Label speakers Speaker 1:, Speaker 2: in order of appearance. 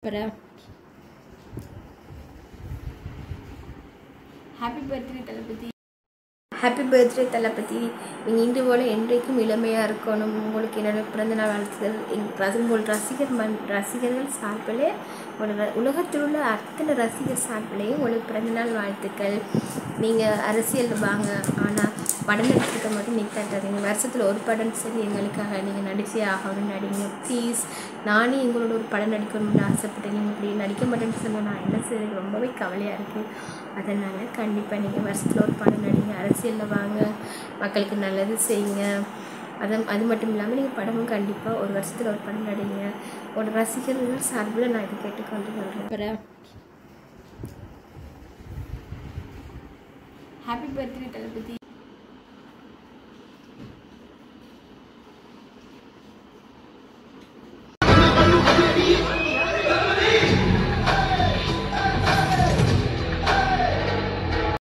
Speaker 1: Para happy birthday Talapati. Happy birthday Thalapathy. நீங்கள் இன்று போல் என்றைக்கும் இளமையாக இருக்கணும். உங்களுக்கு என்னோட பிறந்தநாள் வாழ்த்துக்கள். உங்கள் ரசிகர்கள் சார்பிலே உலகத்தில் உள்ள அத்தனை ரசிகர் சார்பிலேயும் உங்களுக்கு பிறந்தநாள் வாழ்த்துக்கள். நீங்கள் அரசியல் வாங்க, ஆனால் படம் நடிச்சிருக்க மட்டும் நிற்காட்டாதீங்க. வருஷத்தில் ஒரு படம் சரி எங்களுக்காக நீங்கள் நடிச்சே ஆகணும்னு நடிங்க ப்ளீஸ். நானே எங்களோட ஒரு படம் நடிக்கணும்னு ஆசைப்பட்டேன். நீங்கள் இப்படி நடிக்க மாட்டேன்னு சொன்னால் நான் என்ன செய்ய ரொம்பவே கவலையாக இருக்குது. அதனால் கண்டிப்பாக நீங்கள் வருஷத்தில் ஒரு படம் நடிங்க, அரசியலில் வாங்க, மக்களுக்கு நல்லது செய்யுங்க. அது மட்டும் இல்லாமல் நீங்கள் படமும் கண்டிப்பாக ஒரு வருஷத்தில் ஒரு படம் நடிங்க. உங்களோட ரசிகர்கள் சார்பில் நான் இதை கேட்டுக்கொண்டு சொல்கிறேன். ஹாப்பி பர்த்டே தளபதி.